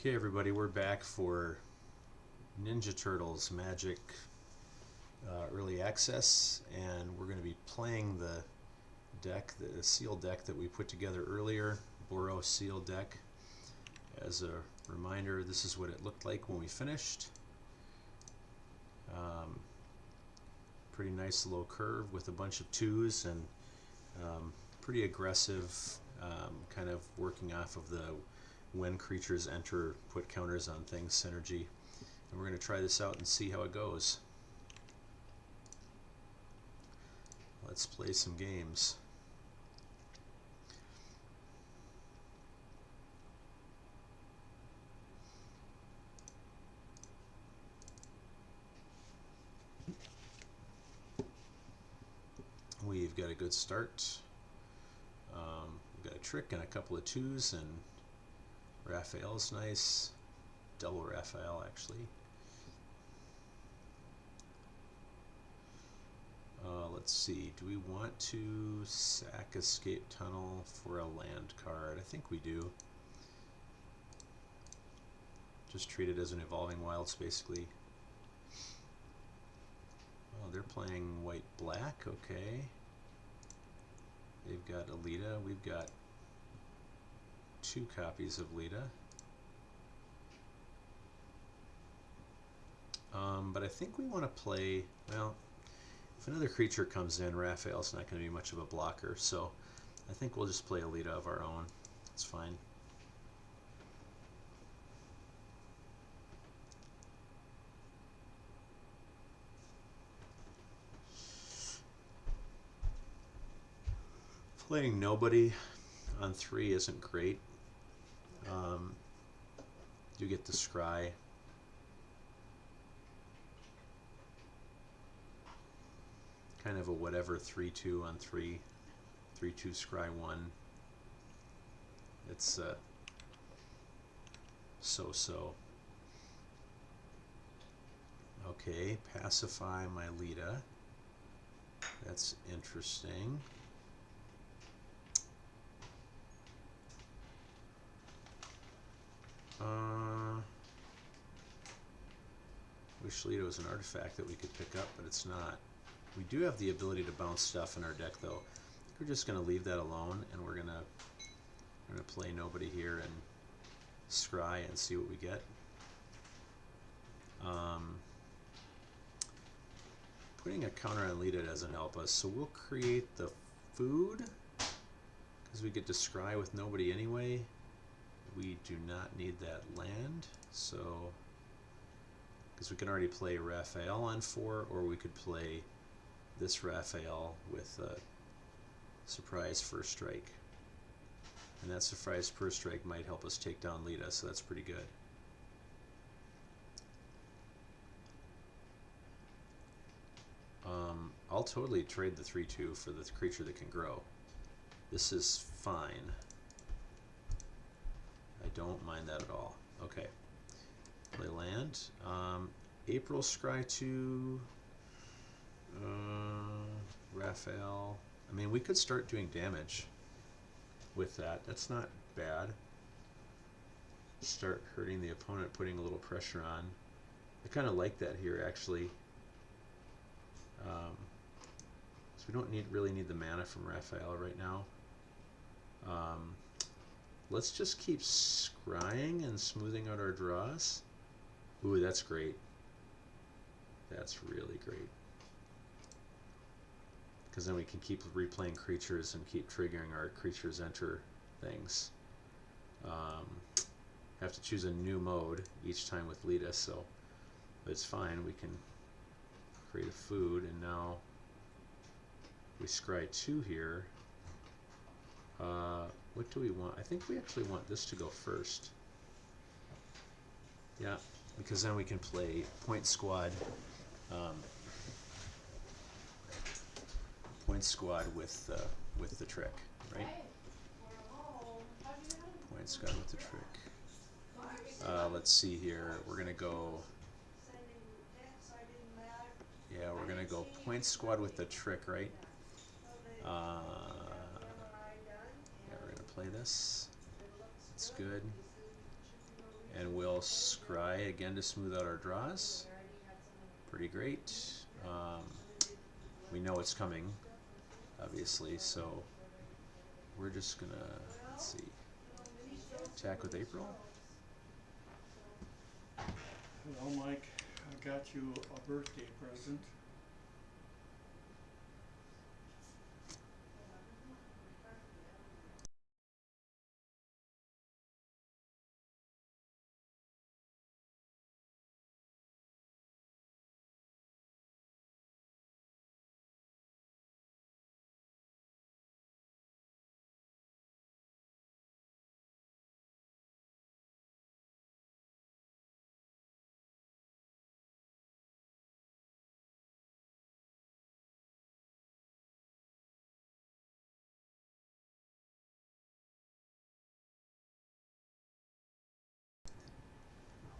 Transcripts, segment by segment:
Okay, everybody, we're back for Ninja Turtles Magic Early Access, and we're going to be playing the deck, the sealed deck that we put together earlier, Boros sealed deck. As a reminder, this is what it looked like when we finished. Pretty nice low curve with a bunch of twos and pretty aggressive, kind of working off of the when creatures enter, put counters on things synergy. And we're going to try this out and see how it goes. Let's play some games. We've got a good start. We've got a trick and a couple of twos, and Raphael's nice. Double Raphael, actually. Let's see, do we want to sack Escape Tunnel for a land card? I think we do. Just treat it as an evolving wilds, basically. Oh, they're playing white-black, okay. They've got Alita, we've got 2 copies of Lita. But I think we want to play, well, if another creature comes in, Raphael's not going to be much of a blocker, so I think we'll just play Alita of our own. It's fine. Playing nobody on 3 isn't great. You get the scry. Kind of a whatever 3/2 on 3. 3/2 scry 1. It's so-so. Okay, pacify my Lita. That's interesting. Wish Lita was an artifact that we could pick up, but it's not. We do have the ability to bounce stuff in our deck, though. We're just going to leave that alone, and we're going to play nobody here and scry and see what we get. Putting a counter on Lita doesn't help us, so we'll create the food because we get to scry with nobody anyway. We do not need that land, so because we can already play Raphael on 4, or we could play this Raphael with a surprise first strike. And that surprise first strike might help us take down Lita, so that's pretty good. I'll totally trade the 3/2 for the creature that can grow. This is fine. I don't mind that at all. Okay. Play land. April scry 2. Raphael. I mean, we could start doing damage with that. That's not bad. Start hurting the opponent, putting a little pressure on. I kind of like that here, actually. So we don't really need the mana from Raphael right now. Let's just keep scrying and smoothing out our draws. Ooh, that's great. That's really great. Because then we can keep replaying creatures and keep triggering our creatures enter things. Have to choose a new mode each time with Lita, so but it's fine. We can create a food, and now we scry 2 here. What do we want? I think we actually want this to go first. Yeah, because then we can play point squad. Point squad with the trick, right? Point squad with the trick. Let's see here. We're gonna go. Yeah, we're gonna go point squad with the trick, right? Yeah, we're gonna play this. It's good. And we'll scry again to smooth out our draws. Pretty great. We know it's coming, obviously, so we're just gonna, let's see, attack with April. Well, Mike, I got you a birthday present.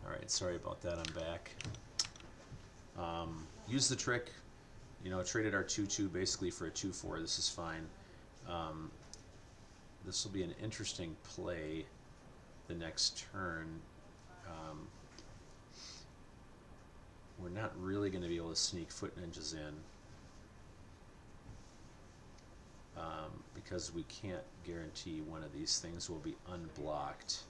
Alright, sorry about that, I'm back. Use the trick, you know, traded our 2-2 basically for a 2-4, this is fine. This will be an interesting play the next turn. We're not really going to be able to sneak foot ninjas in because we can't guarantee one of these things will be unblocked.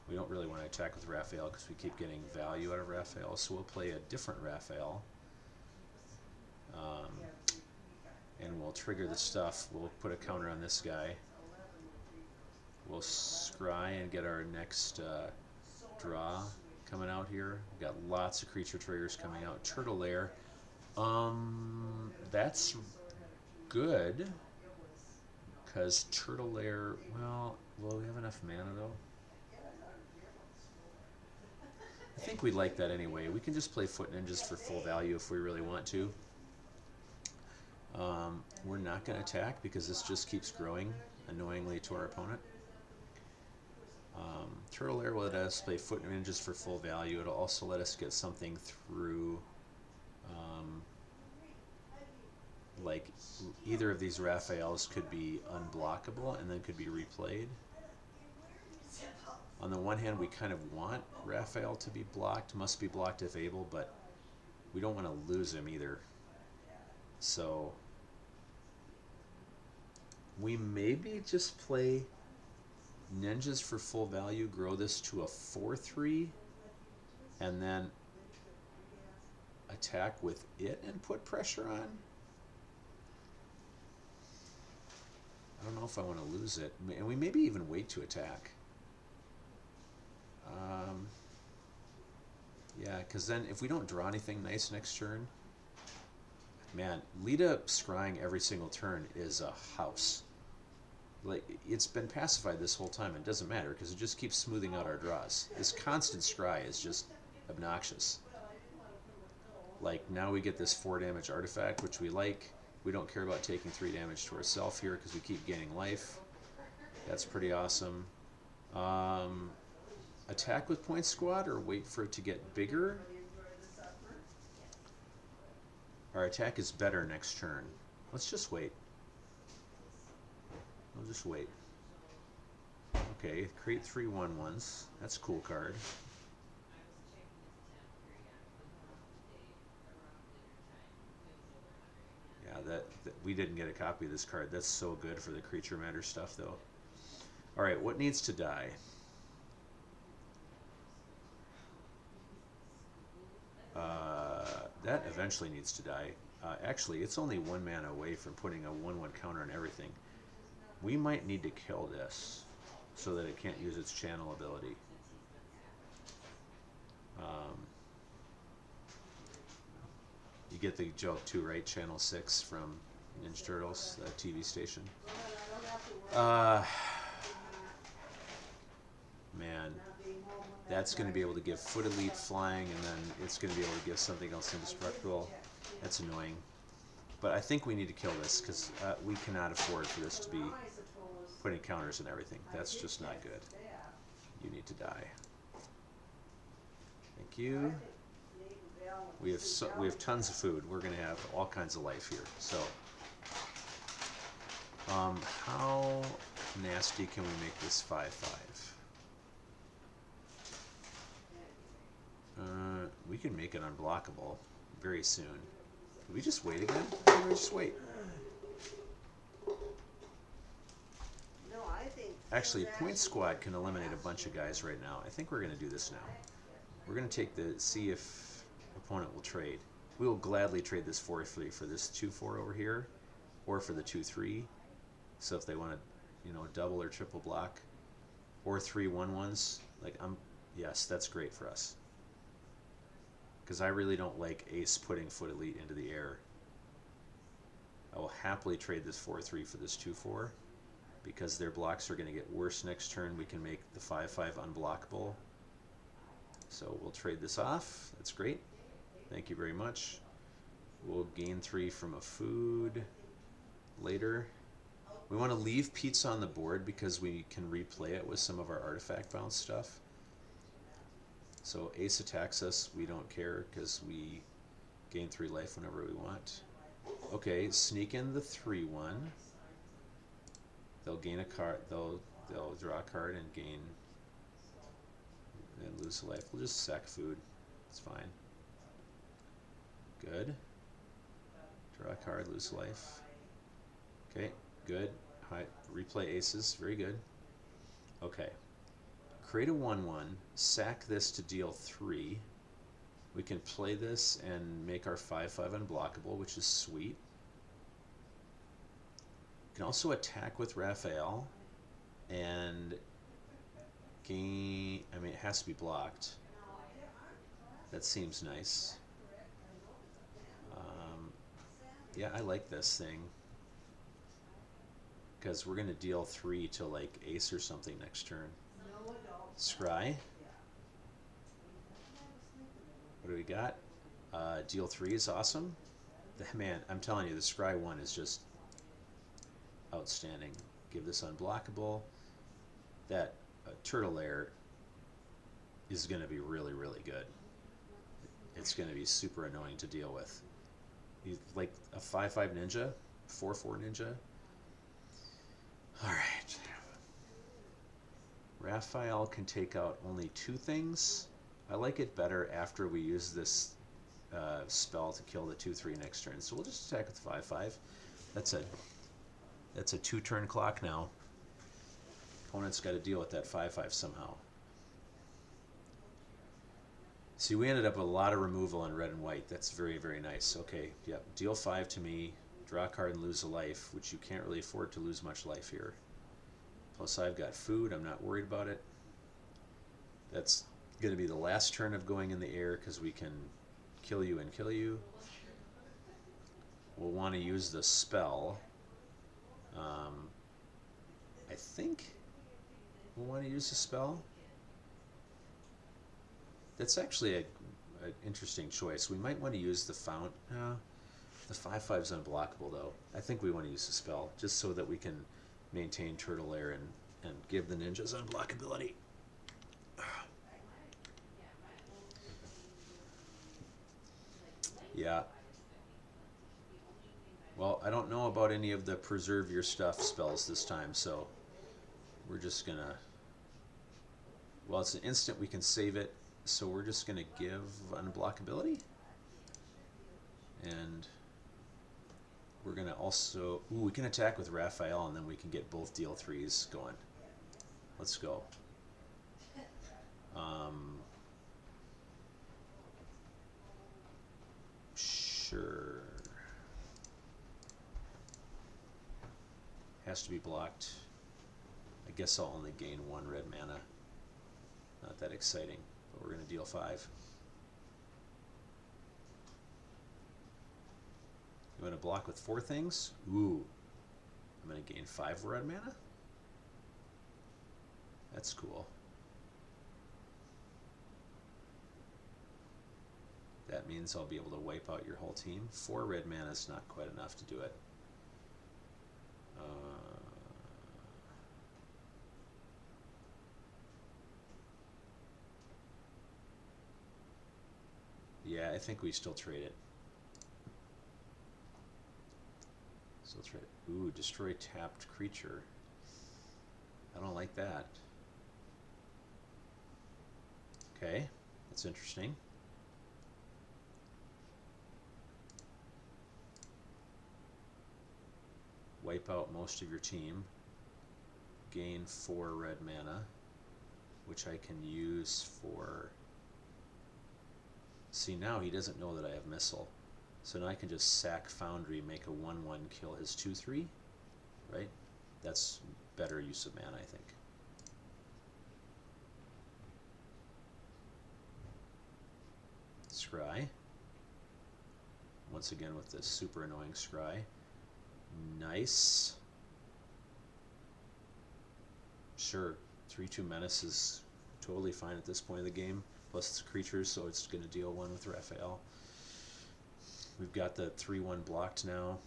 We don't really want to attack with Raphael because we keep getting value out of Raphael, so we'll play a different Raphael. And we'll trigger the stuff. We'll put a counter on this guy. We'll scry and get our next draw coming out here. We've got lots of creature triggers coming out. Turtle Lair. That's good. Because Turtle Lair, well, will we have enough mana though? I think we'd like that anyway. We can just play Foot Ninjas for full value if we really want to. We're not going to attack because this just keeps growing annoyingly to our opponent. Turtle Lair will let us play Foot Ninjas for full value. It'll also let us get something through like either of these Raphaels could be unblockable and then could be replayed. On the one hand, we kind of want Raphael to be blocked, must be blocked if able, but we don't want to lose him either. So we maybe just play Ninjas for full value, grow this to a 4-3, and then attack with it and put pressure on. I don't know if I want to lose it. And we maybe even wait to attack. Yeah, because then if we don't draw anything nice next turn, man, Lita scrying every single turn is a house. Like, it's been pacified this whole time. It doesn't matter because it just keeps smoothing out our draws. This constant scry is just obnoxious. Like, now we get this 4 damage artifact, which we like. We don't care about taking 3 damage to ourselves here because we keep gaining life. That's pretty awesome. Attack with Point Squad or wait for it to get bigger? Our attack is better next turn. Let's just wait. We'll just wait. Okay, create 3 1/1s. That's a cool card. Yeah, that we didn't get a copy of this card. That's so good for the creature matter stuff, though. All right, what needs to die? That eventually needs to die. Actually, it's only 1 mana away from putting a 1/1 counter on everything. We might need to kill this so that it can't use its channel ability. You get the joke too, right? Channel 6 from Ninja Turtles, the TV station. Man, that's going to be able to give Foot Elite flying, and then it's going to be able to give something else indestructible. That's annoying. But I think we need to kill this because we cannot afford for this to be putting counters and everything. That's just not good. You need to die. Thank you. We have tons of food. We're going to have all kinds of life here. So, how nasty can we make this 5/5? We can make it unblockable very soon. Did we just wait again? Why did we just wait? No, I think. Actually, Point Squad can eliminate a bunch of guys right now. I think we're going to do this now. We're going to take see if opponent will trade. We will gladly trade this 4-3 for this 2-4 over here, or for the 2-3. So if they want to, you know, double or triple block, or 3-1-1s, like yes, that's great for us. Because I really don't like Ace putting Foot Elite into the air. I will happily trade this 4-3 for this 2-4, because their blocks are going to get worse next turn. We can make the 5-5 unblockable. So we'll trade this off. That's great. Thank you very much. We'll gain 3 from a food later. We want to leave pizza on the board because we can replay it with some of our artifact bounce stuff. So Ace attacks us, we don't care because we gain 3 life whenever we want. Okay, sneak in the 3-1. They'll gain a card. They'll draw a card and gain and lose a life. We'll just sack food. It's fine. Good. Draw a card, lose a life. Okay, good. Hi, replay aces. Very good. Okay. Create a 1-1. Sack this to deal 3. We can play this and make our 5-5 unblockable, which is sweet. We can also attack with Raphael and gain. I mean, it has to be blocked. That seems nice. Yeah, I like this thing because we're gonna deal 3 to like Ace or something next turn. Scry. What do we got? Deal 3 is awesome. Man, I'm telling you, the Scry 1 is just outstanding. Give this unblockable. That Turtle Lair is going to be really, really good. It's going to be super annoying to deal with. He's like a 5-5 ninja, 4-4 ninja. All right. Raphael can take out only 2 things. I like it better after we use this spell to kill the 2-3 next turn. So we'll just attack with 5-5. That's a 2-turn clock now. Opponent's got to deal with that 5-5 somehow. See, we ended up with a lot of removal on red and white. That's very, very nice. Okay, yep. Deal 5 to me. Draw a card and lose a life, which you can't really afford to lose much life here. Plus I've got food. I'm not worried about it. That's going to be the last turn of going in the air because we can kill you and kill you. We'll want to use the spell. I think we'll want to use the spell. That's actually an interesting choice. We might want to use the fount. The 5-5's unblockable though. I think we want to use the spell just so that we can maintain Turtle Lair and give the ninjas unblockability. Yeah. Well, I don't know about any of the preserve your stuff spells this time, so we're just gonna. Well, it's an instant, we can save it, so we're just gonna give unblockability. And we're gonna also. Ooh, we can attack with Raphael, and then we can get both deal 3s going. Let's go. Sure. Has to be blocked. I guess I'll only gain 1 red mana. Not that exciting, but we're going to deal 5. You want to block with 4 things? Ooh. I'm going to gain 5 red mana? That's cool. That means I'll be able to wipe out your whole team. 4 red mana is not quite enough to do it. Yeah, I think we still trade it. Still trade it. Ooh, destroy tapped creature. I don't like that. Okay, that's interesting. wipe out most of your team, gain 4 red mana, which I can use for... See, now he doesn't know that I have Missile. So now I can just sack Foundry, make a 1/1, kill his 2/3, right? That's better use of mana, I think. Scry. Once again with this super annoying Scry. Nice. Sure, 3/2 Menace is totally fine at this point of the game. Plus it's creatures, so it's going to deal 1 with Raphael. We've got the 3/1 blocked now.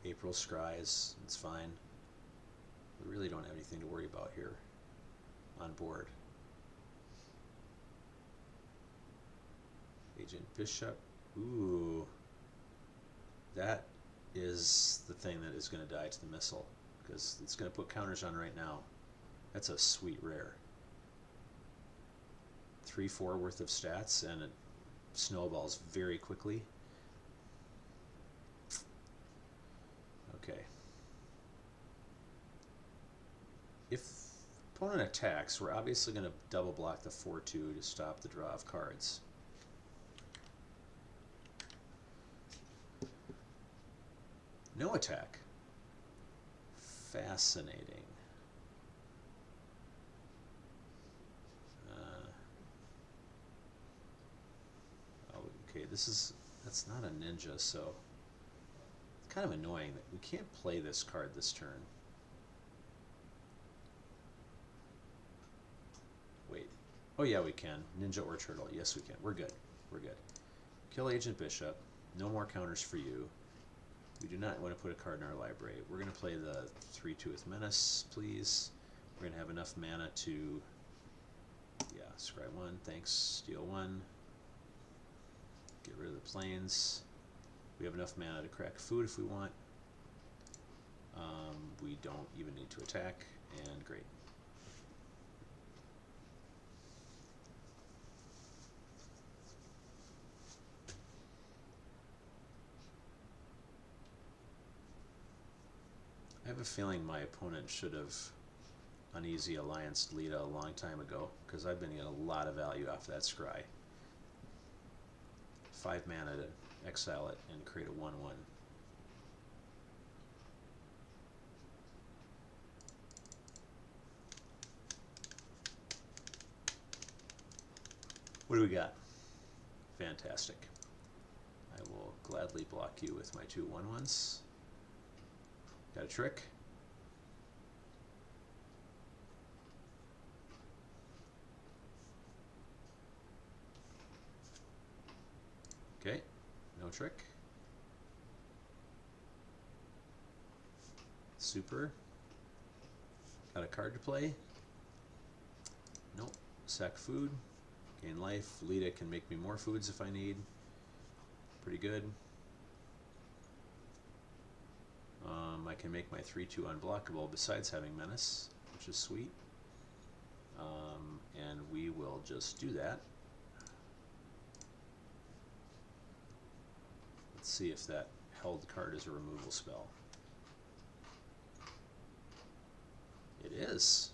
April Scries, it's fine. We really don't have anything to worry about here on board. Agent Bishop. Ooh. That is the thing that is going to die to the Missile, because it's going to put counters on right now. That's a sweet rare. 3/4 worth of stats, and it snowballs very quickly. Okay. If opponent attacks, we're obviously going to double block the 4/2 to stop the draw of cards. No attack. Fascinating. Okay, that's not a ninja, so it's kind of annoying that we can't play this card this turn. Wait. Oh yeah, we can. Ninja or turtle. Yes, we can. We're good. We're good. Kill Agent Bishop. No more counters for you. We do not want to put a card in our library. We're going to play the 3/2 with Menace, please. We're going to have enough mana to... Yeah, scry 1. Thanks. Steal 1. Get rid of the planes. We have enough mana to crack food if we want. We don't even need to attack, and great. I have a feeling my opponent should have Uneasy Alliance Lita a long time ago, because I've been getting a lot of value off that scry. 5 mana to exile it and create a 1/1. What do we got? Fantastic. I will gladly block you with my 2 1/1s. Got a trick? Okay, no trick. Super. Got a card to play? Nope. Sack food. Gain life. Lita can make me more foods if I need. Pretty good. I can make my 3/2 unblockable besides having Menace, which is sweet. And we will just do that. Let's see if that held card is a removal spell. It is.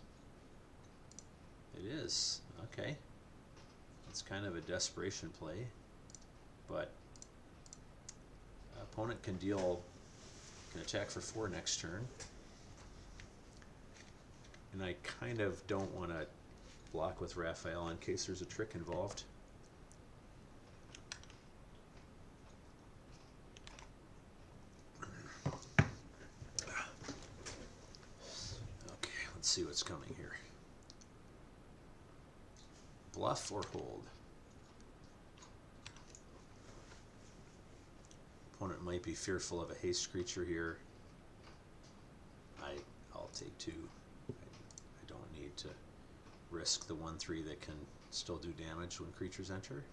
It is. Okay. It's kind of a desperation play, but opponent can attack for 4 next turn. And I kind of don't want to block with Raphael in case there's a trick involved. Okay, let's see what's coming here. Bluff or hold? Opponent might be fearful of a haste creature here. I'll take 2. I don't need to risk the 1/3 that can still do damage when creatures enter.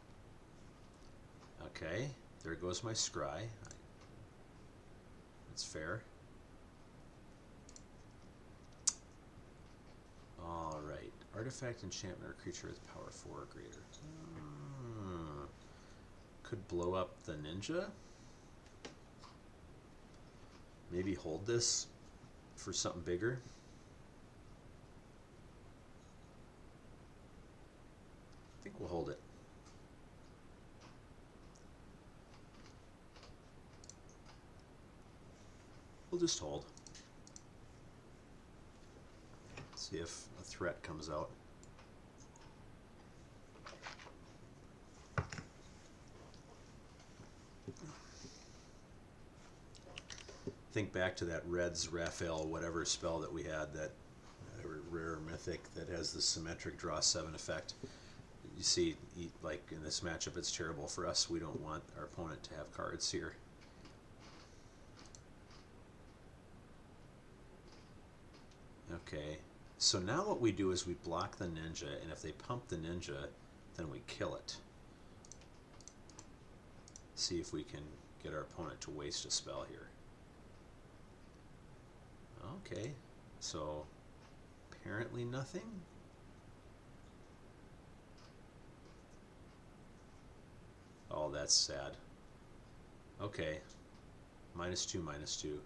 Okay, there goes my scry. That's fair. Alright, artifact, enchantment, or creature with power 4 or greater. Could blow up the ninja. Maybe hold this for something bigger. I think we'll hold it. We'll just hold. See if a threat comes out. Think back to that Reds Raphael whatever spell that we had, that rare mythic that has the symmetric draw 7 effect. You see, like in this matchup, it's terrible for us. We don't want our opponent to have cards here. Okay, so now what we do is we block the ninja, and if they pump the ninja, then we kill it. See if we can get our opponent to waste a spell here. Okay, so apparently nothing. Oh, that's sad. Okay, -2, -2.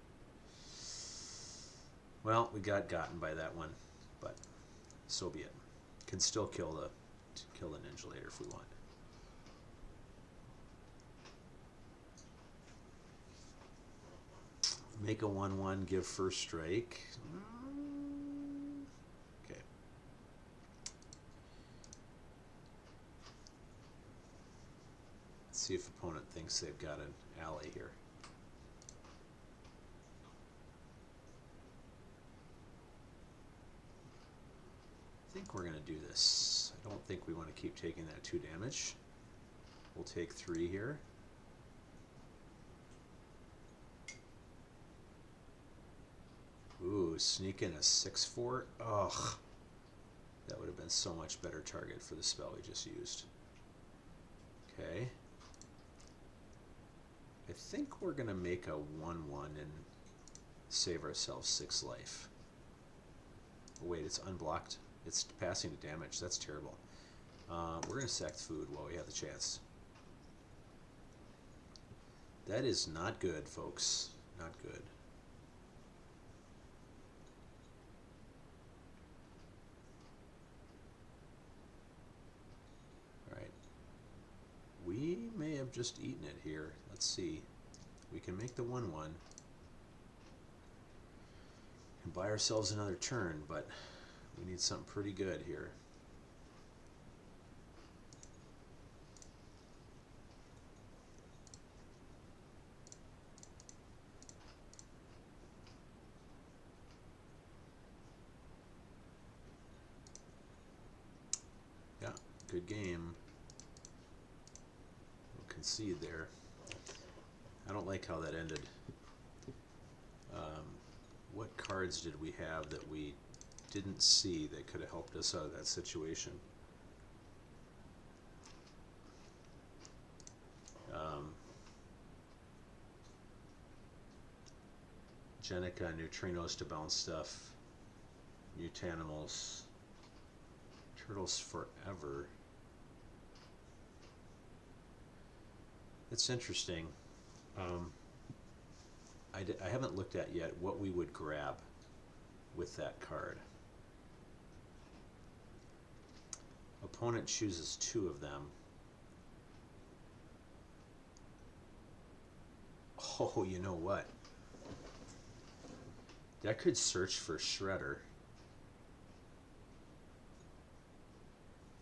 Well, we got gotten by that one, but so be it. Can still kill the ninja later if we want. Make a 1/1, give first strike. Okay. Let's see if opponent thinks they've got an ally here. I think we're going to do this. I don't think we want to keep taking that 2 damage. We'll take 3 here. Ooh, sneak in a 6/4. Ugh. That would have been so much better target for the spell we just used. Okay. I think we're going to make a 1/1 and save ourselves 6 life. Oh, wait, it's unblocked. It's passing to damage. That's terrible. We're going to sack food while we have the chance. That is not good, folks. Not good. Alright. We may have just eaten it here. Let's see. We can make the 1/1 and buy ourselves another turn, but we need something pretty good here. Yeah, good game. We'll concede there. I don't like how that ended. What cards did we have that we didn't see that could have helped us out of that situation? Jenica, neutrinos to bounce stuff, mutanimals, turtles forever. It's interesting. I haven't looked at yet what we would grab with that card. Opponent chooses 2 of them. Oh, you know what? That could search for Shredder.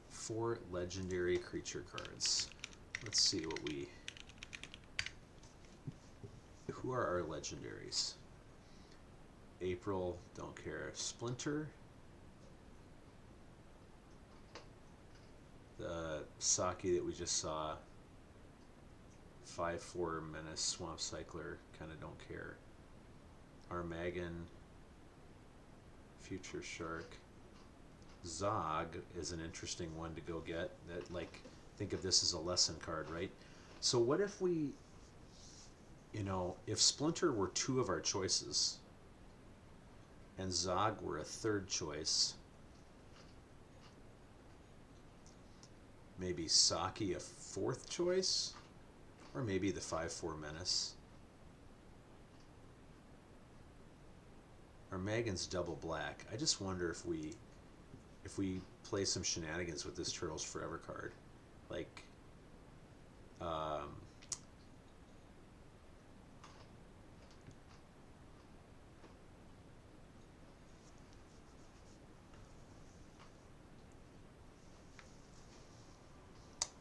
4 legendary creature cards. Let's see what we... Who are our legendaries? April, don't care. Splinter. The Saki that we just saw. 5/4 Menace, Swamp Cycler, kind of don't care. Armageddon, Future Shark. Zog is an interesting one to go get. That, like, think of this as a lesson card, right? So what if we, you know, if Splinter were 2 of our choices and Zog were a 3rd choice, maybe Saki a 4th choice, or maybe the 5/4 Menace. Megan's double black. I just wonder if we play some shenanigans with this Turtles Forever card, like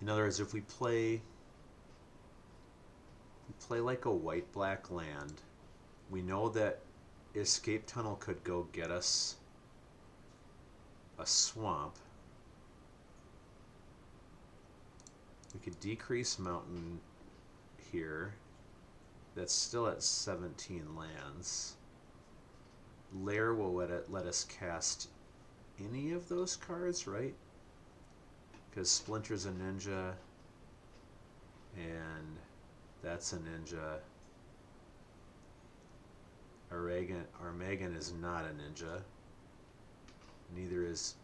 in other words, if we play like a white black land, we know that Escape Tunnel could go get us a swamp. We could decrease mountain here. That's still at 17 lands. Lair will let us cast any of those cards, right? Because Splinter's a ninja, and that's a ninja. Armageddon is not a ninja. Neither is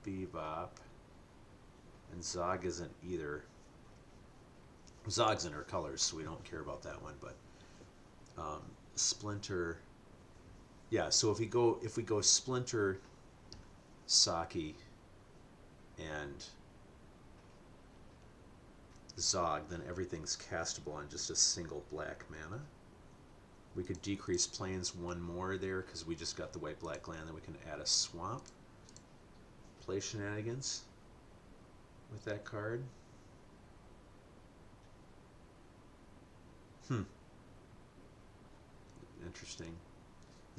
Bebop. And Zog isn't either. Zog's in her colors, so we don't care about that one, but Splinter, yeah, so if we go Splinter, Saki, and Zog, then everything's castable on just a single black mana. We could decrease planes one more there because we just got the white black land. Then we can add a swamp. Play shenanigans with that card. Interesting.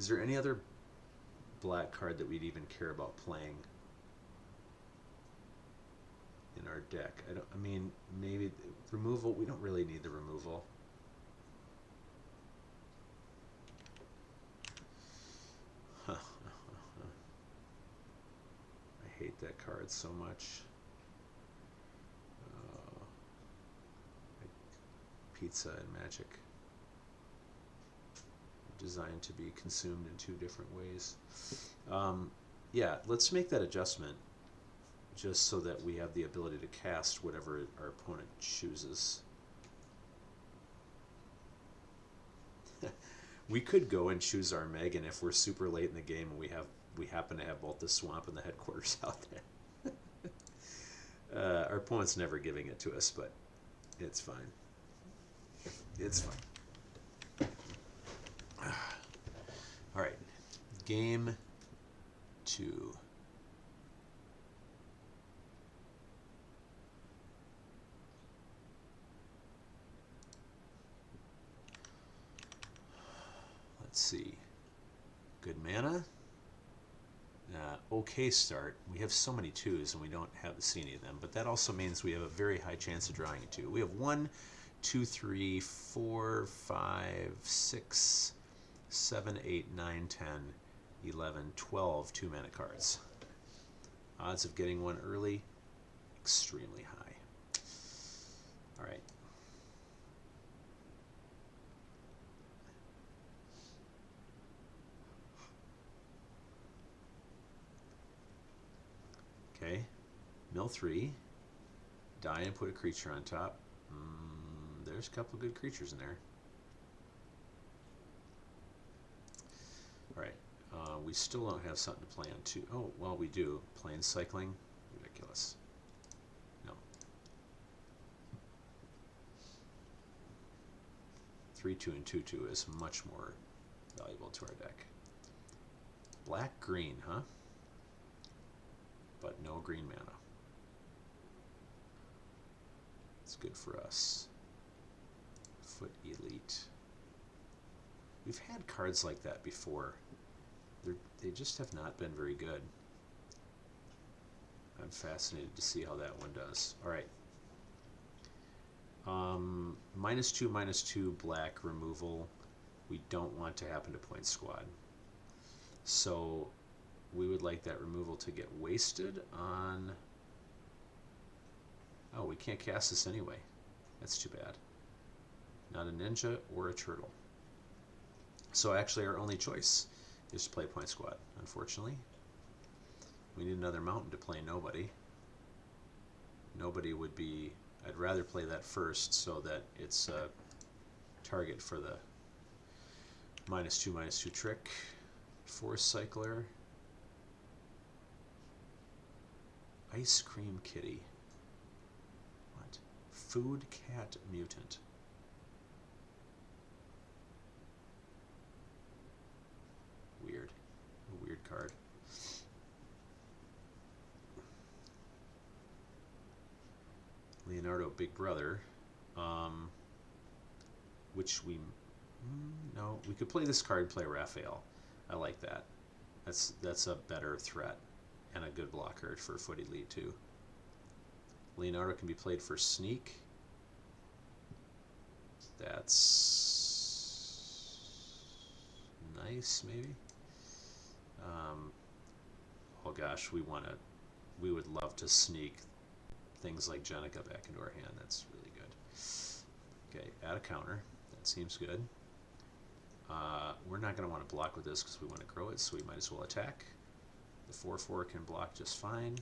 Is there any other black card that we'd even care about playing in our deck? I mean, maybe removal. We don't really need the removal. I hate that card so much. Pizza and Magic, designed to be consumed in 2 different ways. Yeah, let's make that adjustment just so that we have the ability to cast whatever our opponent chooses. We could go and choose our Megan if we're super late in the game and we happen to have both the swamp and the headquarters out there. Our opponent's never giving it to us, but it's fine. It's fine. All right, game 2. Let's see. Good mana. Okay start. We have so many 2s and we don't see any of them, but that also means we have a very high chance of drawing a 2. We have 1, 2, 3, 4, 5, 6, 7, 8, 9, 10, 11, 12 2-mana cards. Odds of getting one early, extremely high. All right. Okay, mill 3, die and put a creature on top. There's a couple good creatures in there. Alright, we still don't have something to play on 2. Oh, well, we do. Plane cycling? Ridiculous. No. 3/2 and 2/2 is much more valuable to our deck. Black-green, huh? But no green mana. It's good for us. Foot Elite. We've had cards like that before. They just have not been very good. I'm fascinated to see how that one does. All right. -2/-2 black removal. We don't want to happen to Point Squad. So we would like that removal to get wasted on... Oh, we can't cast this anyway. That's too bad. Not a ninja or a turtle. So actually our only choice is to play Point Squad, unfortunately. We need another mountain to play nobody. Nobody would be... I'd rather play that first so that it's a target for the -2/-2 trick. Force Cycler. Ice Cream Kitty. What? Food Cat Mutant. Weird. A weird card. Leonardo Big Brother. Which we... no, we could play this card and play Raphael. I like that. That's a better threat and a good blocker for Footy Lead too. Leonardo can be played for Sneak. That's nice, maybe. Oh gosh, we would love to sneak things like Jenica back into our hand. That's really good. Okay, add a counter. That seems good. We're not going to want to block with this because we want to grow it, so we might as well attack. The 4/4 can block just fine.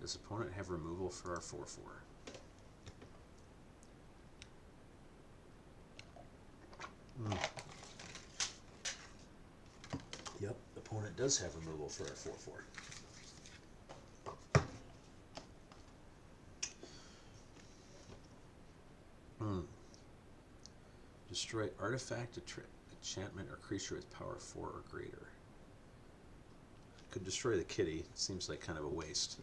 Does opponent have removal for our 4/4? Yep, opponent does have removal for our 4/4. Destroy artifact, enchantment, or creature with power 4 or greater. Could destroy the kitty. Seems like kind of a waste.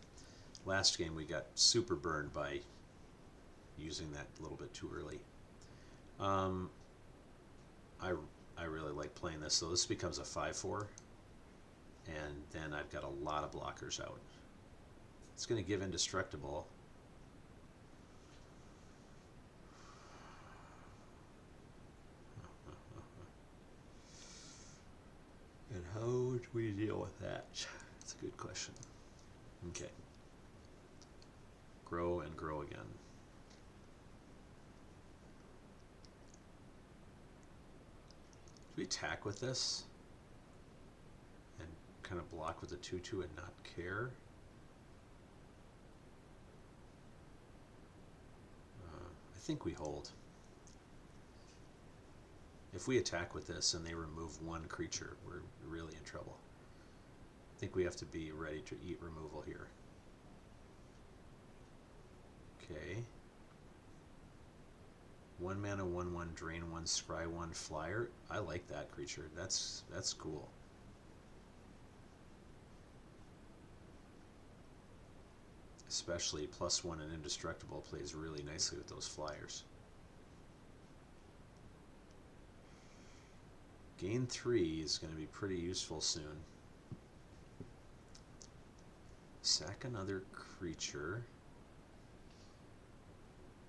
Last game we got super burned by using that a little bit too early. I really like playing this, so this becomes a 5/4, and then I've got a lot of blockers out. It's going to give indestructible. And how do we deal with that? That's a good question. Okay. Grow and grow again. Do we attack with this and kind of block with the 2/2 and not care? I think we hold. If we attack with this and they remove one creature, we're really in trouble. I think we have to be ready to eat removal here. Okay. 1 mana, 1/1, drain 1, scry 1, flyer. I like that creature. That's cool. Especially +1 and indestructible plays really nicely with those flyers. Gain 3 is going to be pretty useful soon. Sack another creature.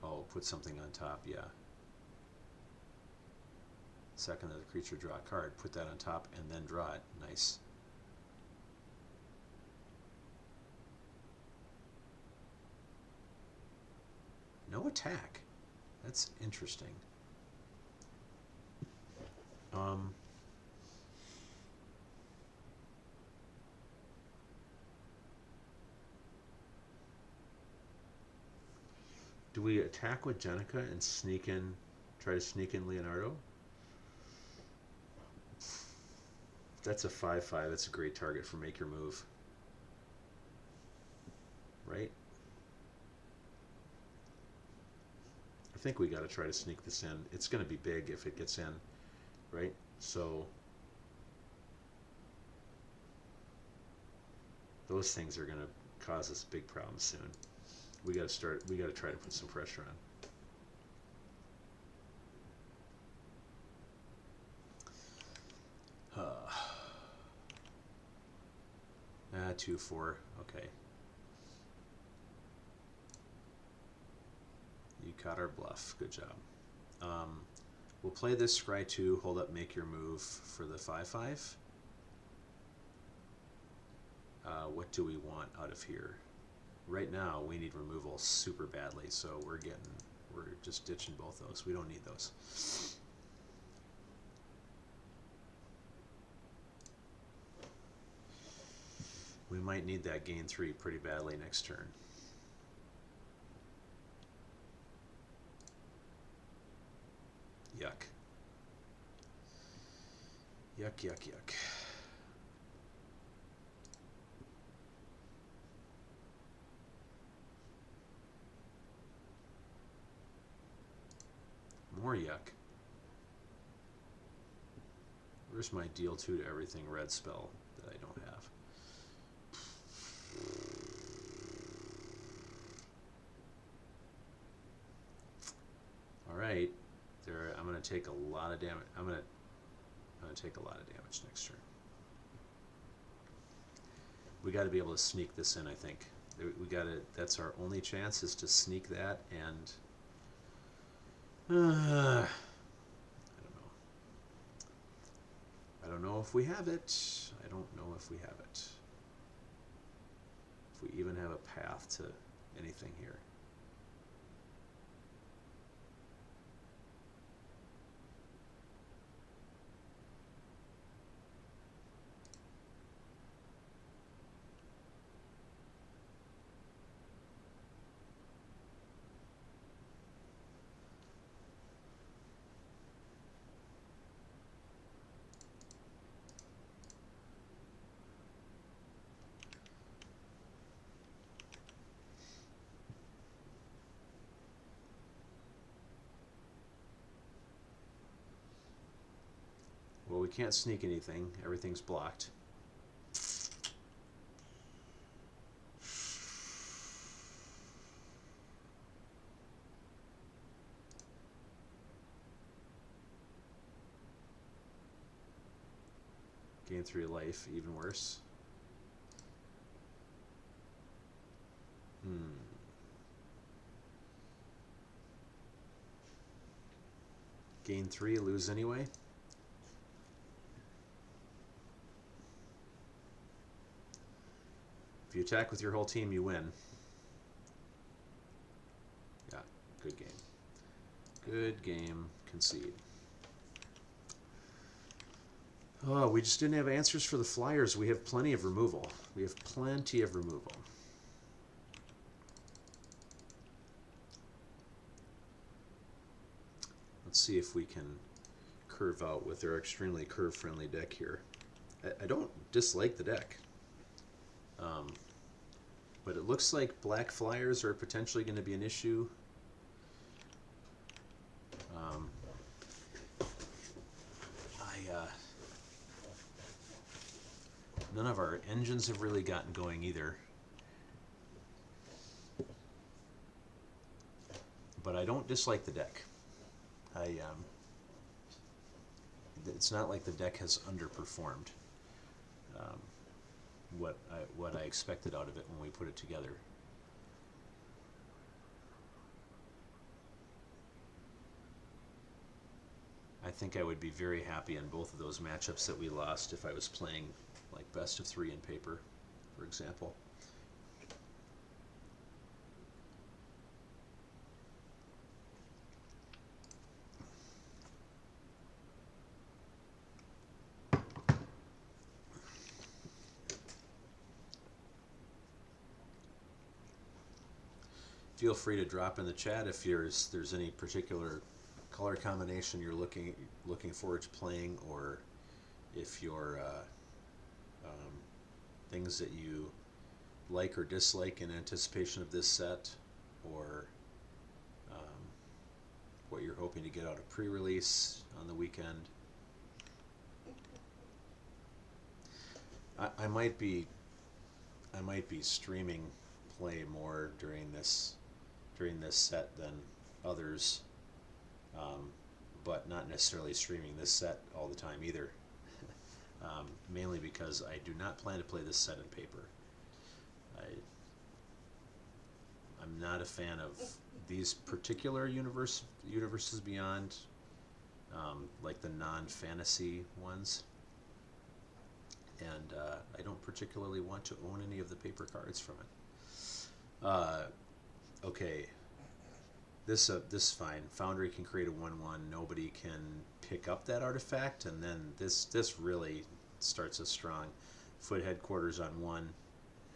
Oh, put something on top, yeah. Sack another creature, draw a card, put that on top, and then draw it. Nice. No attack. That's interesting. Do we attack with Jenica and sneak in, try to sneak in Leonardo? That's a 5/5. That's a great target for make your move. Right? I think we got to try to sneak this in. It's going to be big if it gets in, right? So those things are going to cause us big problems soon. We got to try to put some pressure on. 2/4. Okay. You caught our bluff. Good job. We'll play this scry 2, hold up, make your move for the 5/5. What do we want out of here? Right now, we need removal super badly, so we're just ditching both those. We don't need those. We might need that gain 3 pretty badly next turn. Yuck. Yuck, yuck, yuck. More yuck. Where's my deal 2 to everything red spell that I don't have? Alright. There, I'm gonna take a lot of damage. I'm gonna take a lot of damage next turn. We gotta be able to sneak this in, I think. We gotta, that's our only chance, is to sneak that, and I don't know. I don't know if we have it. I don't know if we have it. If we even have a path to anything here. Well, we can't sneak anything. Everything's blocked. Gain 3 life, even worse. Gain 3, lose anyway. If you attack with your whole team, you win. Yeah, good game. Good game. Concede. Oh, we just didn't have answers for the flyers. We have plenty of removal. We have plenty of removal. Let's see if we can curve out with their extremely curve-friendly deck here. I don't dislike the deck. But it looks like black flyers are potentially going to be an issue. None of our engines have really gotten going either. But I don't dislike the deck. It's not like the deck has underperformed what I expected out of it when we put it together. I think I would be very happy in both of those matchups that we lost if I was playing like best of 3 in paper, for example. Feel free to drop in the chat if there's any particular color combination you're looking forward to playing, or if you're things that you like or dislike in anticipation of this set, or what you're hoping to get out of pre-release on the weekend. I might be streaming play more during this set than others, but not necessarily streaming this set all the time either. Mainly because I do not plan to play this set in paper. I'm not a fan of these particular universes beyond, like the non-fantasy ones, and I don't particularly want to own any of the paper cards from it. Okay, this is fine. Foundry can create a 1/1. Nobody can pick up that artifact, and then this really starts us strong. Foot headquarters on 1.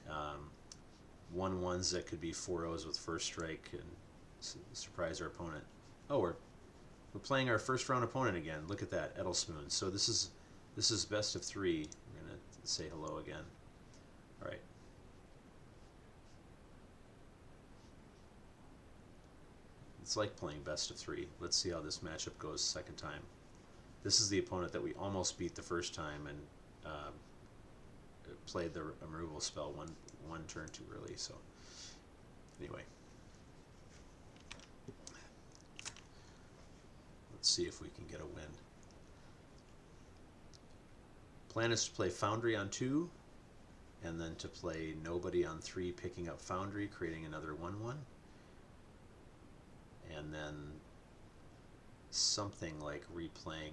1/1s that could be 4-0s with first strike and surprise our opponent. Oh, we're playing our first round opponent again. Look at that, Edelspoon. So this is best of 3. We're gonna say hello again. All right. It's like playing best of 3. Let's see how this matchup goes second time. This is the opponent that we almost beat the first time and played the removal spell one turn too early. So anyway, let's see if we can get a win. Plan is to play Foundry on 2, and then to play Nobody on 3, picking up Foundry, creating another 1/1. And then something like replaying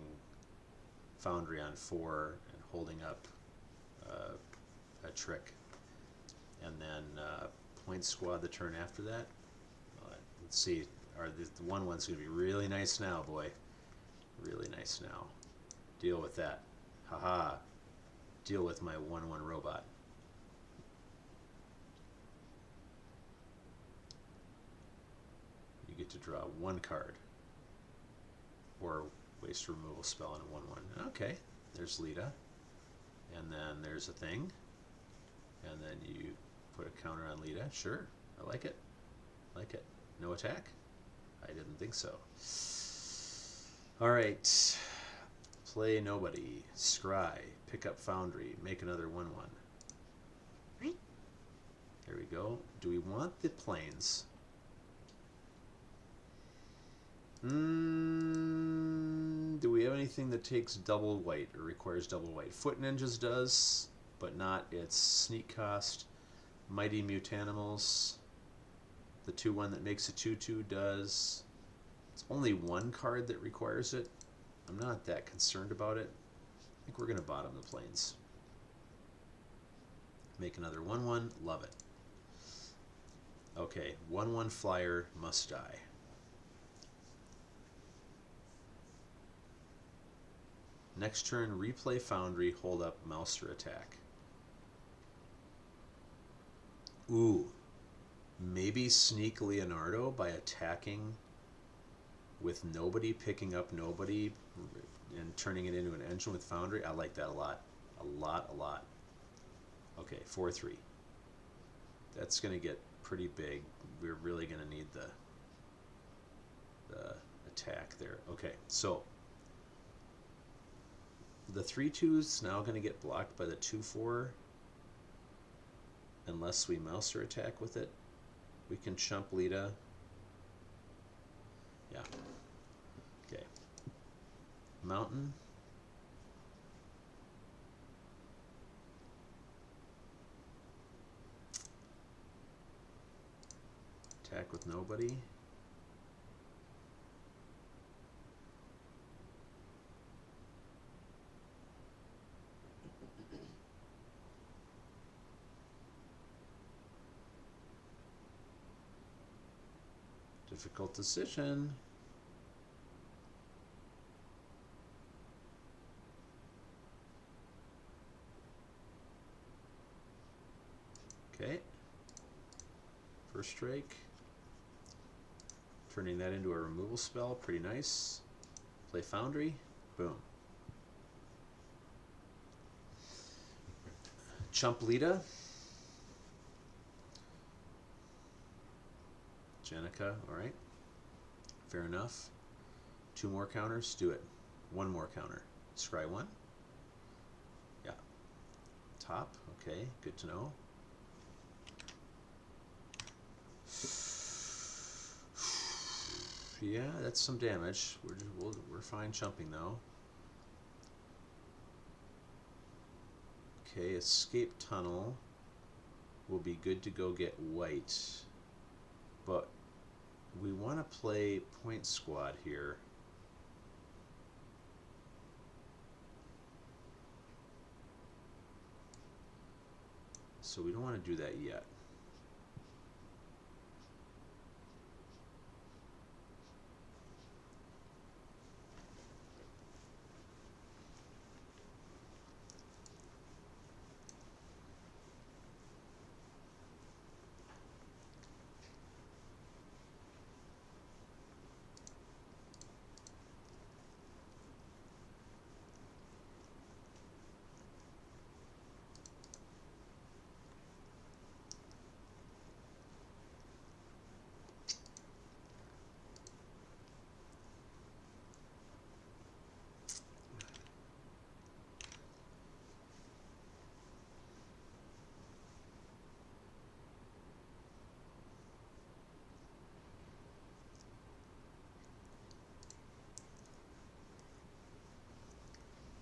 Foundry on 4 and holding up a trick. And then Point Squad the turn after that. Let's see, the 1/1's going to be really nice now, boy. Really nice now. Deal with that. Haha. Deal with my 1/1 robot. You get to draw 1 card. Or waste a removal spell on a 1/1. Okay, there's Lita. And then there's a thing. And then you put a counter on Lita. Sure, I like it. Like it. No attack? I didn't think so. Alright. Play Nobody. Scry. Pick up Foundry. Make another 1/1. There we go. Do we want the planes? Do we have anything that takes double white or requires double white? Foot Ninjas does, but not its sneak cost. Mighty Mutanimals, the 2/1 that makes a 2/2 does. It's only 1 card that requires it. I'm not that concerned about it. I think we're going to bottom the planes. Make another 1/1. Love it. Okay, 1/1 flyer must die. Next turn, replay Foundry, hold up Mouser attack. Ooh, maybe sneak Leonardo by attacking with Nobody, picking up Nobody, and turning it into an engine with Foundry. I like that a lot. A lot. Okay, 4/3. That's going to get pretty big. We're really going to need the attack there. Okay, so the 3/2's now going to get blocked by the 2/4 unless we Mouser attack with it. We can chump Lita. Yeah. Okay. Mountain. Attack with Nobody. Difficult decision. Okay. First strike. Turning that into a removal spell. Pretty nice. Play Foundry. Boom. Chump Lita. Jenica, alright. Fair enough. 2 more counters, do it. 1 more counter. Scry 1. Yeah. Top, okay, good to know. Yeah, that's some damage. We're fine chumping though. Okay, escape tunnel will be good to go get white. But we want to play Point Squad here. So we don't want to do that yet.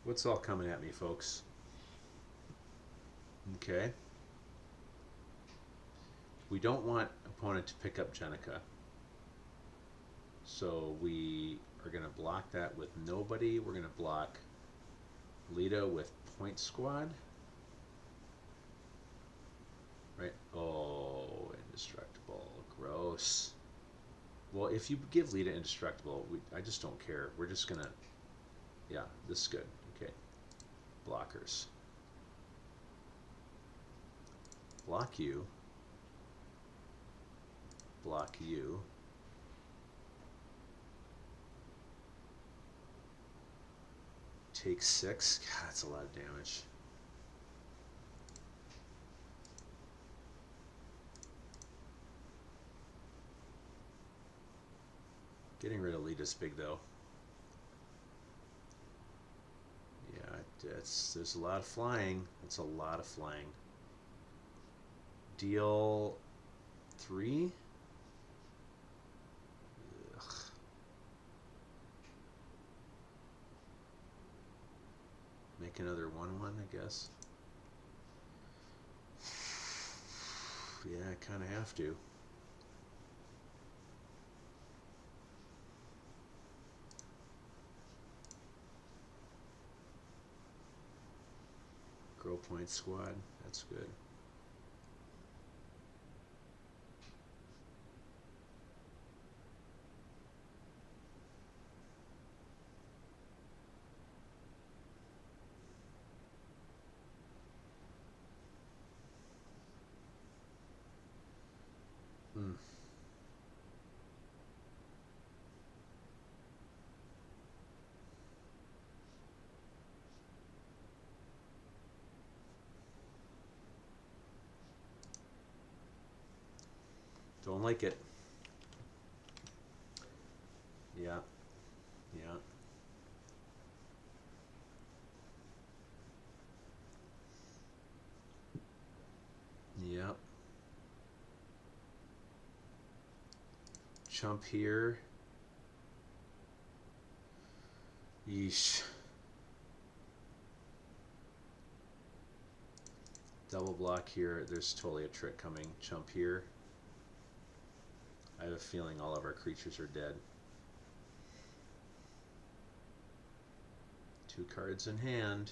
What's all coming at me, folks? Okay. We don't want opponent to pick up Jenica. So we are going to block that with nobody. We're going to block Lita with Point Squad. Right? Oh, indestructible. Gross. Well, if you give Lita indestructible, I just don't care. We're just going to... Yeah, this is good. Okay. Blockers. Block you. Block you. Take 6. God, that's a lot of damage. Getting rid of Lita's big though. Yeah, there's a lot of flying. That's a lot of flying. Deal 3. Ugh. Make another 1/1, I guess. Yeah, I kind of have to. Grow Point Squad. That's good. Hmm. Don't like it. Yeah. Yeah. Yep. Chump here. Yeesh. Double block here. There's totally a trick coming. Chump here. I have a feeling all of our creatures are dead. 2 cards in hand.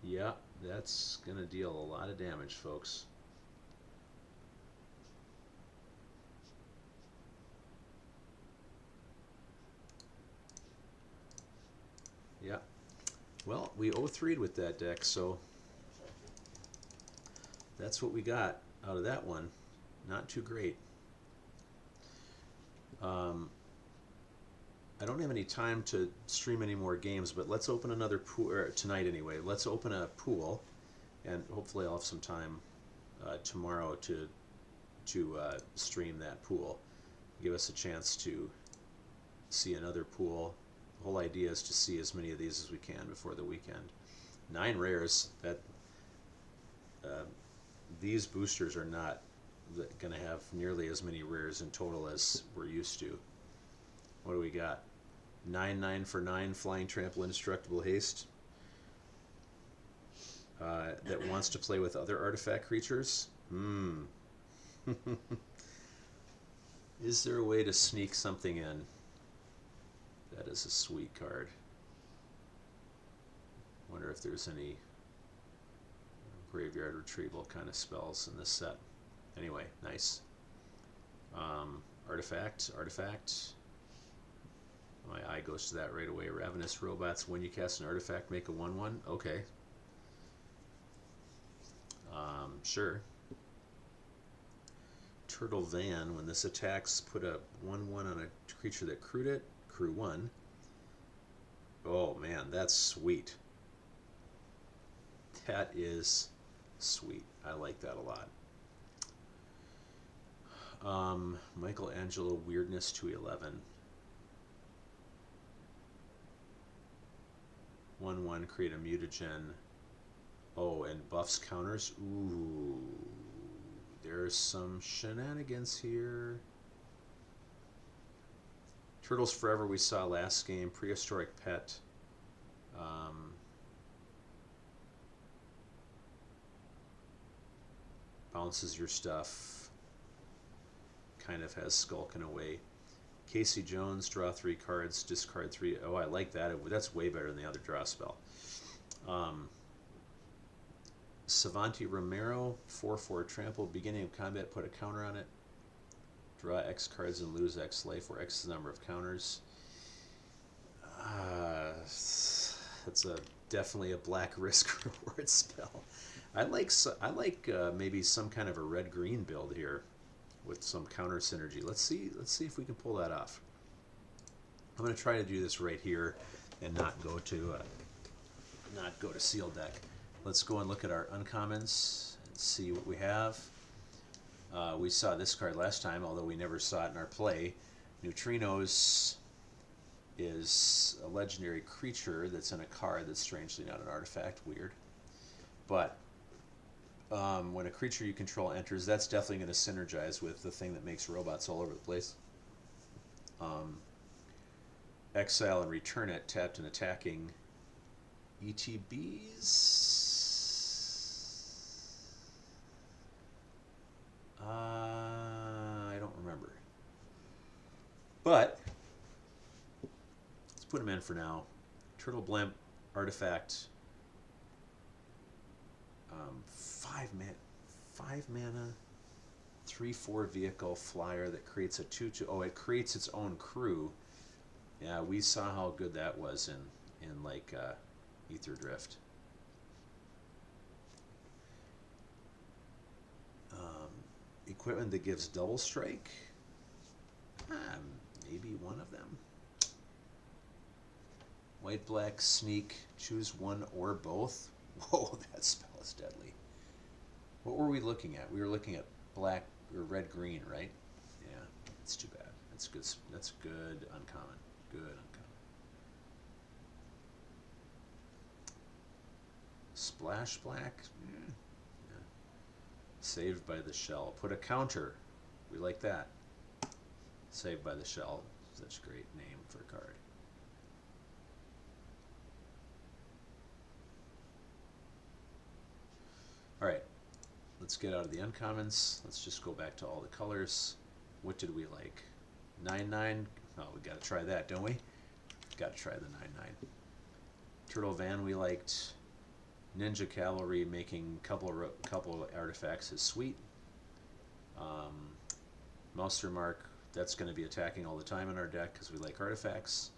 Yeah, that's going to deal a lot of damage, folks. Yeah. Well, we 0-3'd with that deck, so that's what we got out of that one. Not too great. I don't have any time to stream any more games, but let's open another pool, or tonight anyway. Let's open a pool, and hopefully I'll have some time tomorrow to stream that pool. Give us a chance to see another pool. The whole idea is to see as many of these as we can before the weekend. 9 rares. That these boosters are not going to have nearly as many rares in total as we're used to. What do we got? 9/9 for 9 flying trample indestructible haste. That wants to play with other artifact creatures. Is there a way to sneak something in? That is a sweet card. Wonder if there's any graveyard retrieval kind of spells in this set. Anyway, nice. Artifact. My eye goes to that right away. Ravenous Robots. When you cast an artifact, make a 1/1. Okay. Sure. Turtle Van. When this attacks, put a 1/1 on a creature that crewed it. Crew 1. Oh man, that's sweet. That is sweet. I like that a lot. Michelangelo Weirdness 211. 1/1, create a mutagen. Oh, and buffs counters. Ooh, there's some shenanigans here. Turtles Forever we saw last game. Prehistoric Pet. Um, bounces your stuff. Kind of has Skulking Away. Casey Jones, draw 3 cards, discard 3. Oh, I like that. That's way better than the other draw spell. Savanti Romero, 4/4 trample. Beginning of combat, put a counter on it. Draw X cards and lose X life, where X is the number of counters. That's definitely a black risk reward spell. I like maybe some kind of a red-green build here with some counter synergy. Let's see if we can pull that off. I'm going to try to do this right here and not go to sealed deck. Let's go and look at our uncommons and see what we have. We saw this card last time, although we never saw it in our play. Neutrinos is a legendary creature that's in a card that's strangely not an artifact. Weird. But when a creature you control enters, that's definitely going to synergize with the thing that makes robots all over the place. Exile and return it, tapped and attacking. ETBs? I don't remember. But let's put them in for now. Turtle Blimp, artifact. 5 mana, 3/4 vehicle flyer that creates a 2/2. Oh, it creates its own crew. Yeah, we saw how good that was in like Ether Drift. Equipment that gives double strike. Maybe one of them. White, black, sneak. Choose one or both. Whoa, that spell is deadly. What were we looking at? We were looking at black or red, green, right? Yeah, it's too bad. That's good. That's good. Uncommon. Good uncommon. Splash black. Yeah. Saved by the Shell. Put a counter. We like that. Saved by the Shell. Such a great name for a card. Alright. Let's get out of the uncommons. Let's just go back to all the colors. What did we like? 9/9. Oh, we gotta try that, don't we? Gotta try the 9/9. Turtle Van we liked. Ninja Cavalry making couple of artifacts is sweet. Mouser Mark, that's going to be attacking all the time in our deck because we like artifacts.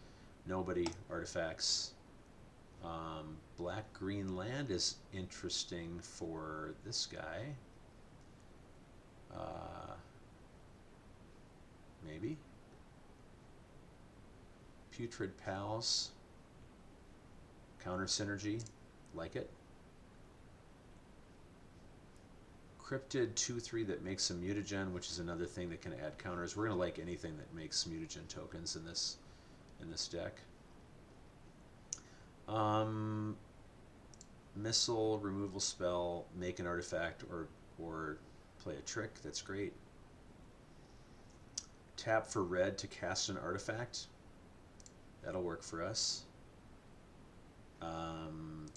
Nobody, artifacts. Black Green Land is interesting for this guy. Maybe. Putrid Pals. Counter synergy. Like it. Cryptid 2/3 that makes a mutagen, which is another thing that can add counters. We're gonna like anything that makes mutagen tokens in this deck. Missile removal spell, make an artifact or play a trick. That's great. Tap for red to cast an artifact. That'll work for us.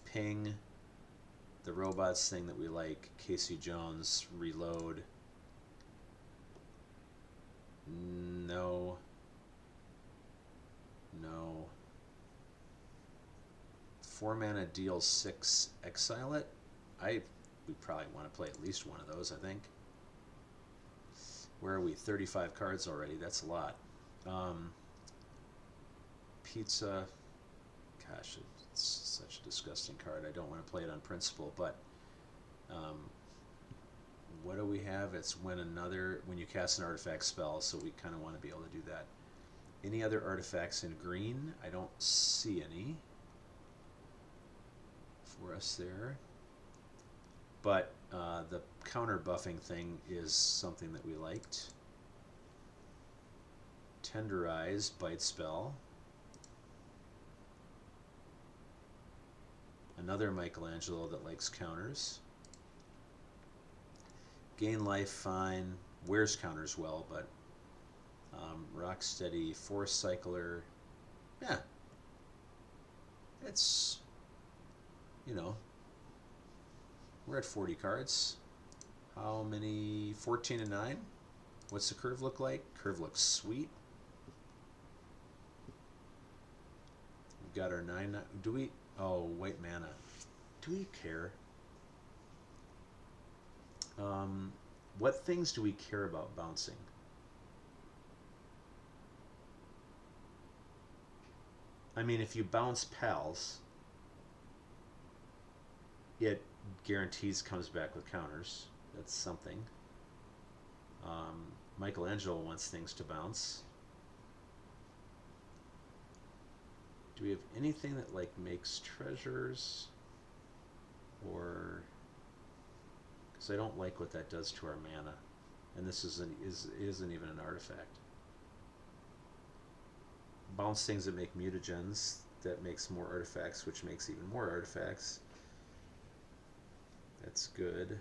Ping. The robots thing that we like, Casey Jones, reload. No. 4 mana deals 6, exile it. We probably want to play at least one of those, I think. Where are we? 35 cards already. That's a lot. Pizza. Gosh, it's such a disgusting card. I don't want to play it on principle, but what do we have? It's when you cast an artifact spell, so we kind of want to be able to do that. Any other artifacts in green? I don't see any for us there. But the counter buffing thing is something that we liked. Tenderize, bite spell. Another Michelangelo that likes counters. Gain life, fine. Wears counters well, but Rocksteady, Force Cycler. Yeah. It's, you know, we're at 40 cards. How many? 14 and 9? What's the curve look like? Curve looks sweet. We've got our 9. Do we? Oh, white mana. Do we care? What things do we care about bouncing? I mean, if you bounce pals, it guarantees comes back with counters. That's something. Michelangelo wants things to bounce. Do we have anything that like makes treasures? Or because I don't like what that does to our mana, and this isn't even an artifact. Bounce things that make mutagens, that makes more artifacts, which makes even more artifacts. That's good.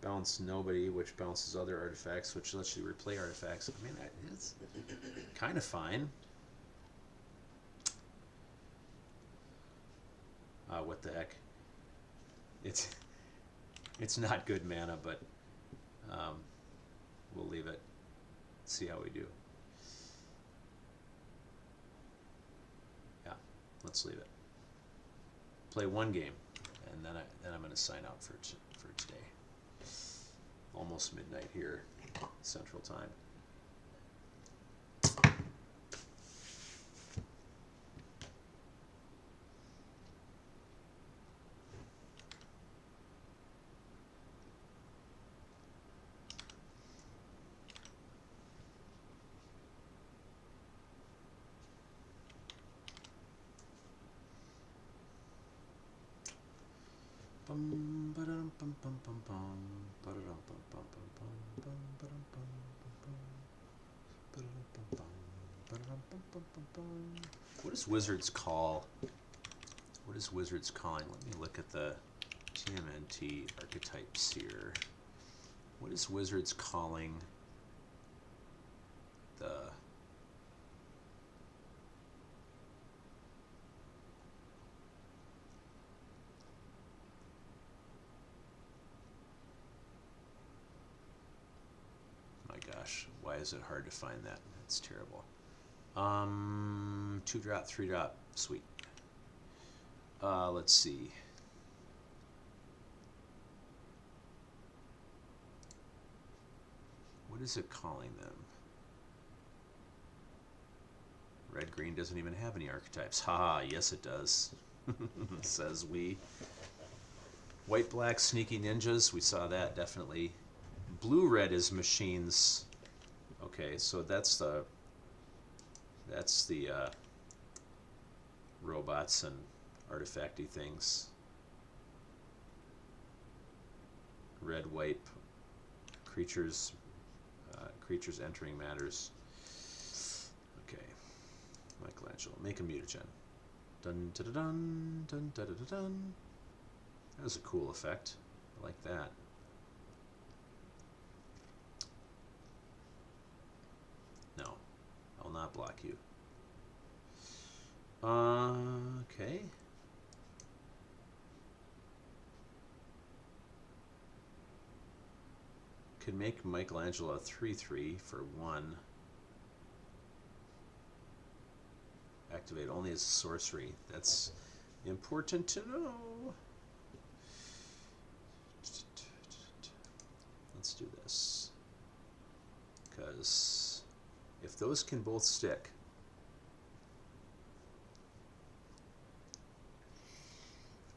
Bounce nobody, which bounces other artifacts, which lets you replay artifacts. I mean, it's kind of fine. What the heck? It's not good mana, but we'll leave it. See how we do. Yeah, let's leave it. Play one game, and then I'm going to sign out for today. Almost midnight here, Central Time. What is Wizards call? What is Wizards calling? Let me look at the TMT archetypes here. What is Wizards calling the my gosh, why is it hard to find that? It's terrible. 2-drop, 3-drop, sweet. Let's see. What is it calling them? Red green doesn't even have any archetypes. Haha, yes it does. Says we. White black sneaky ninjas, we saw that definitely. Blue red is machines. Okay, so that's the robots and artifacty things. Red, white, creatures entering matters. Okay, Michelangelo, make a mutagen. Dun da da dun, dun da da da dun. That was a cool effect. I like that. No, I will not block you. Okay. Could make Michelangelo a 3/3 for 1. Activate only as a sorcery. That's important to know. Let's do this. Because if those can both stick,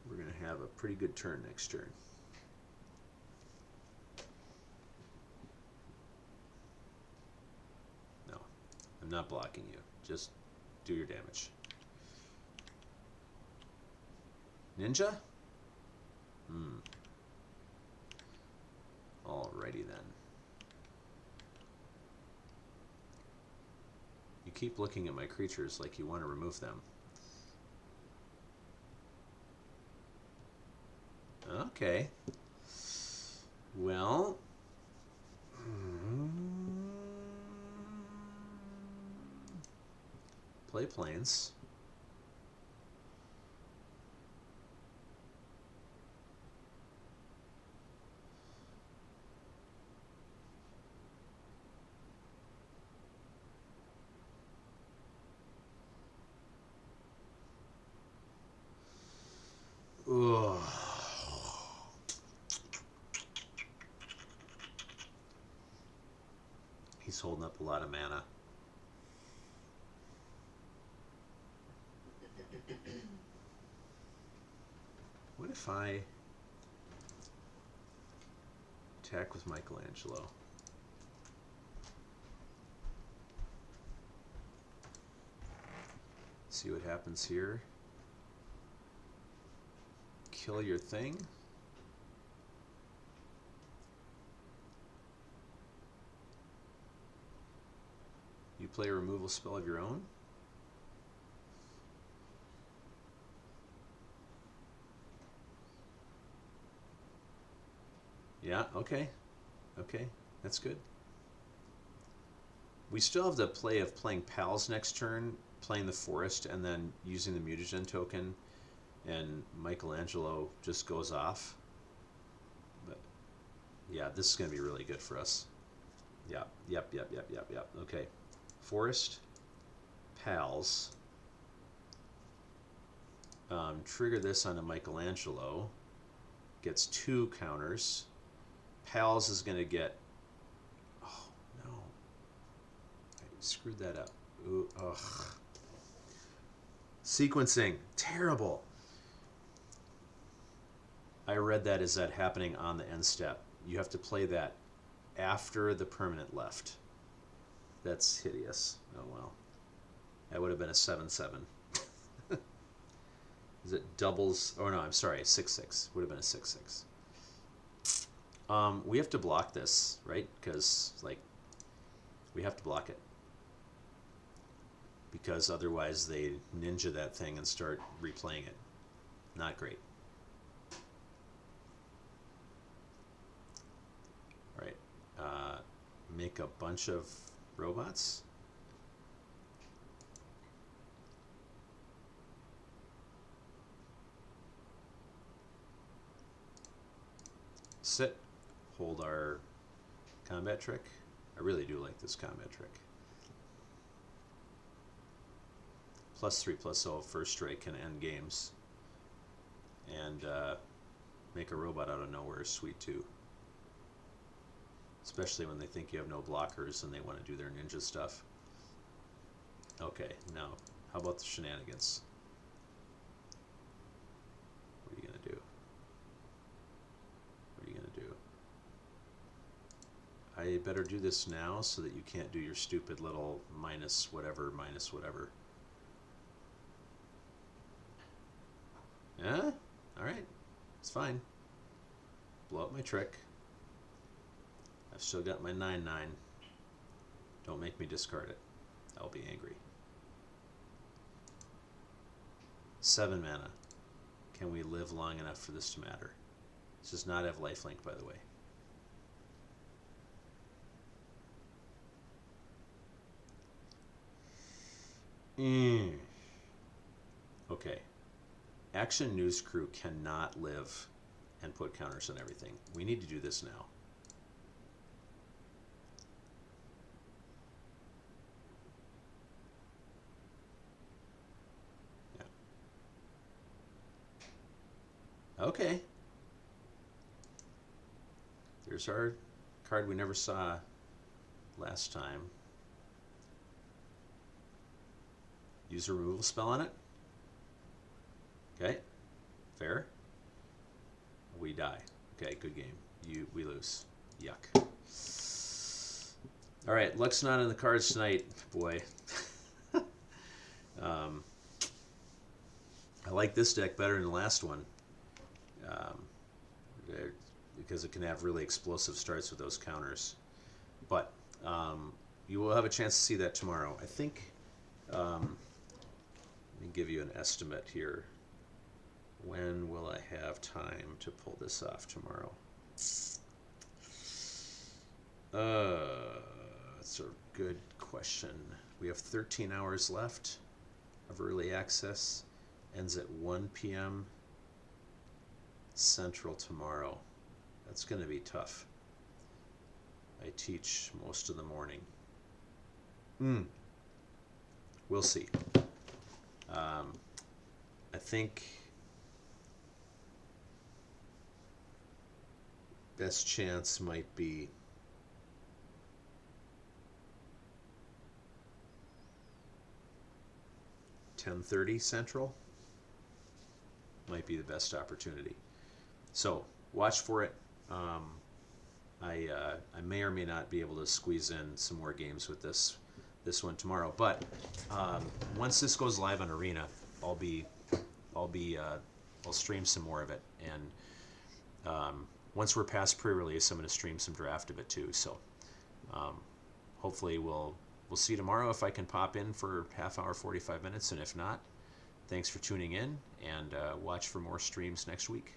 we're going to have a pretty good turn next turn. No, I'm not blocking you. Just do your damage. Ninja? Alrighty then. You keep looking at my creatures like you want to remove them. Okay. Well, play planes. Ugh. He's holding up a lot of mana. What if I attack with Michelangelo? See what happens here. Kill your thing. You play a removal spell of your own. Yeah, okay. Okay, that's good. We still have the play of playing Pals next turn, playing the Forest, and then using the mutagen token, and Michelangelo just goes off. But yeah, this is going to be really good for us. Yep. Okay. Forest, Pals. Trigger this onto Michelangelo. Gets 2 counters. Pals is going to get... Oh, no. I screwed that up. Ooh, ugh. Sequencing. Terrible. I read that as that happening on the end step. You have to play that after the permanent left. That's hideous. Oh, well. That would have been a 7/7. Is it doubles? Oh, no, I'm sorry. 6/6. Would have been a 6/6. We have to block this, right? Because, like, we have to block it. Because otherwise they ninja that thing and start replaying it. Not great. All right. Make a bunch of robots. Sit. Hold our combat trick. I really do like this combat trick. +3/+0 first strike can end games. And make a robot out of nowhere is sweet too. Especially when they think you have no blockers and they want to do their ninja stuff. Okay, now, how about the shenanigans? What are you going to do? What are you going to do? I better do this now so that you can't do your stupid little minus whatever. Yeah? Alright. It's fine. Blow up my trick. I've still got my 9/9. Don't make me discard it. I'll be angry. 7 mana. Can we live long enough for this to matter? This does not have lifelink, by the way. Okay. Action News Crew cannot live and put counters on everything. We need to do this now. Yeah. Okay. There's our card we never saw last time. Use a removal spell on it. Okay. Fair. We die. Okay, good game. We lose. Yuck. All right, luck's not in the cards tonight, boy. I like this deck better than the last one because it can have really explosive starts with those counters. But you will have a chance to see that tomorrow. I think, let me give you an estimate here. When will I have time to pull this off tomorrow? That's a good question. We have 13 hours left. of early access. Ends at 1 p.m. Central tomorrow. That's going to be tough. I teach most of the morning. We'll see. I think best chance might be $10:30 Central. Might be the best opportunity. So watch for it. I may or may not be able to squeeze in some more games with this one tomorrow. But once this goes live on Arena, I'll stream some more of it. And once we're past pre-release, I'm going to stream some draft of it too. So hopefully we'll see tomorrow if I can pop in for half hour, 45 minutes, and if not, thanks for tuning in, and watch for more streams next week.